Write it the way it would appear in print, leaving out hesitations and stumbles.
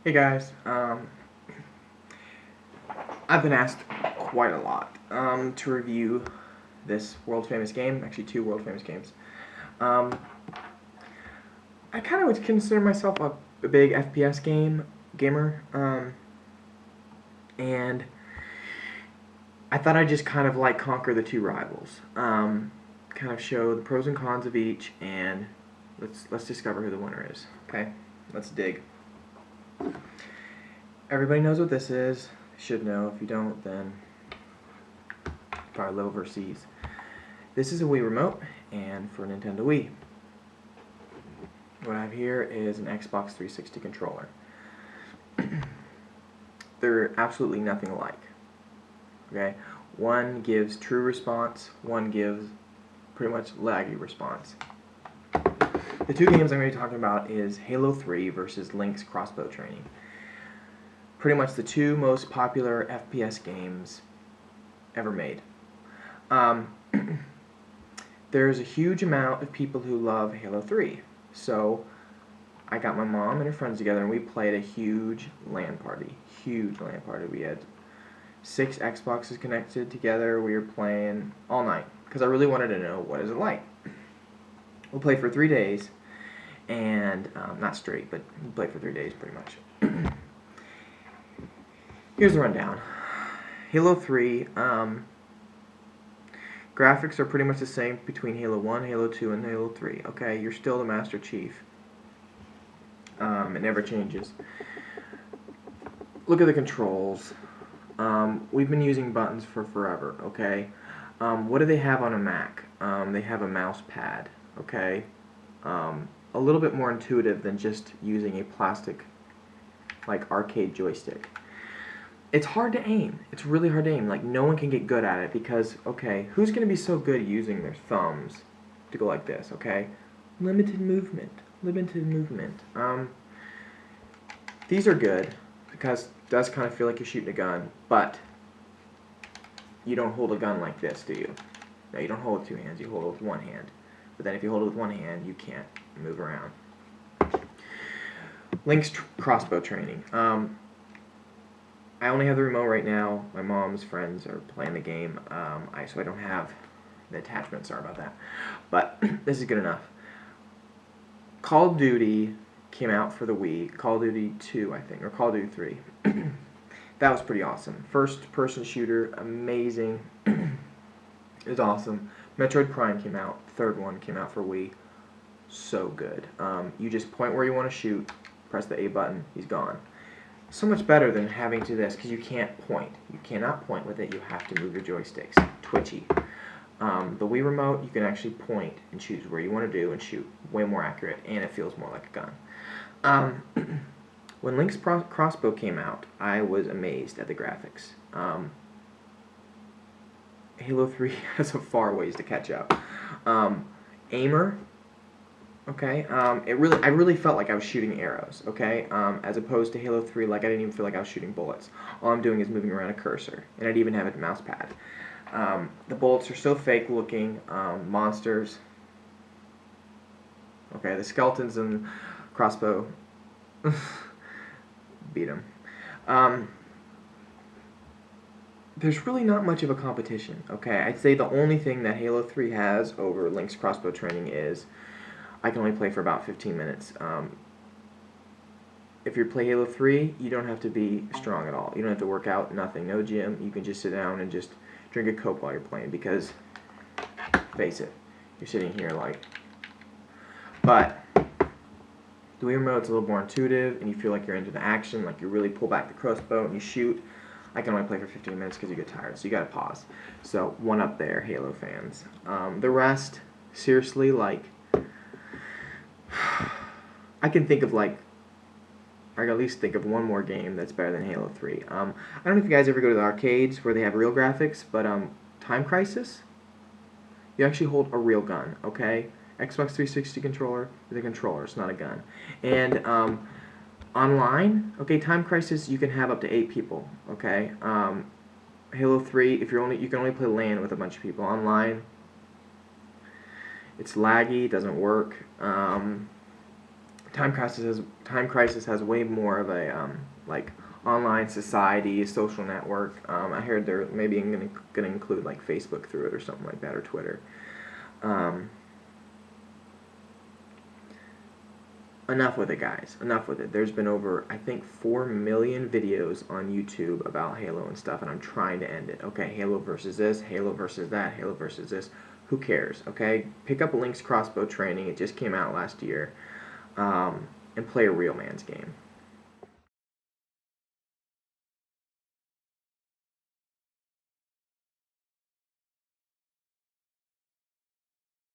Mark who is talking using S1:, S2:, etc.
S1: Hey guys, I've been asked quite a lot to review this world famous game, actually two world famous games. Um, I kind of would consider myself a big FPS gamer, and I thought I'd just kind of like conquer the two rivals, kind of show the pros and cons of each, and let's discover who the winner is. Okay, let's dig. Everybody knows what this is. Should know. If you don't, then probably live overseas. This is a Wii remote, and for Nintendo Wii. What I have here is an Xbox 360 controller. They're absolutely nothing alike. Okay, one gives true response, one gives pretty much laggy response. The two games I'm going to be talking about is Halo 3 versus Link's Crossbow Training. Pretty much the two most popular FPS games ever made. There's a huge amount of people who love Halo 3. So I got my mom and her friends together and we played a huge LAN party. Huge LAN party. We had 6 Xboxes connected together. We were playing all night because I really wanted to know what is it like. We'll play for 3 days and not straight, but we played for 3 days pretty much. Here's the rundown. Halo 3, graphics are pretty much the same between Halo 1, Halo 2, and Halo 3. Okay, you're still the Master Chief. It never changes. Look at the controls. We've been using buttons for forever, okay? What do they have on a Mac? They have a mouse pad, okay? A little bit more intuitive than just using a plastic, like, arcade joystick. It's hard to aim. It's really hard to aim. Like, no one can get good at it because, okay, who's going to be so good using their thumbs to go like this, okay? Limited movement. Limited movement. These are good because it does kind of feel like you're shooting a gun, but you don't hold a gun like this, do you? No, you don't hold it with 2 hands. You hold it with 1 hand. But then if you hold it with 1 hand, you can't move around. Link's Crossbow Training. I only have the remote right now. My mom's friends are playing the game, so I don't have the attachment. Sorry about that. But this is good enough. Call of Duty came out for the Wii. Call of Duty 2, I think, or Call of Duty 3. That was pretty awesome. First-person shooter, amazing. It was awesome. Metroid Prime came out. The third one came out for Wii. So good. You just point where you want to shoot, press the A button, he's gone. So much better than having to this because you can't point. You cannot point with it. You have to move your joysticks. Twitchy. The Wii remote, you can actually point and choose where you want to do and shoot. Way more accurate, and it feels more like a gun. When Link's Crossbow came out, I was amazed at the graphics. Halo 3 has a far ways to catch up. Aimer. Okay, I really felt like I was shooting arrows, okay, as opposed to Halo 3, like I didn't even feel like I was shooting bullets. All I'm doing is moving around a cursor, and I'd even have a mouse pad. The bullets are so fake looking, monsters. Okay, the skeletons and Crossbow beat them. There's really not much of a competition, okay. I'd say the only thing that Halo 3 has over Link's Crossbow Training is I can only play for about 15 minutes. If you play Halo 3, you don't have to be strong at all. You don't have to work out, nothing, no gym. You can just sit down and just drink a Coke while you're playing because, face it, you're sitting here like... But the Wii remote's a little more intuitive and you feel like you're into the action, like you really pull back the crossbow and you shoot. I can only play for 15 minutes because you get tired, so you gotta pause. So, one up there, Halo fans. The rest, seriously, like... I can think of like, I can at least think of one more game that's better than Halo 3. I don't know if you guys ever go to the arcades where they have real graphics, but Time Crisis, you actually hold a real gun, okay? Xbox 360 controller with a controller, it's not a gun. And online, okay, Time Crisis, you can have up to 8 people, okay? Halo 3, if you can only play LAN with a bunch of people. Online, it's laggy, doesn't work. Time Crisis has way more of a like online society, social network. I heard they're maybe gonna include like Facebook through it or something like that, or Twitter. Um, Enough with it, guys. Enough with it. There's been over, I think, 4 million videos on YouTube about Halo and stuff, and I'm trying to end it. Okay, Halo versus this, Halo versus that, Halo versus this. Who cares, okay? Pick up Link's Crossbow training. It just came out last year. And play a real man's game.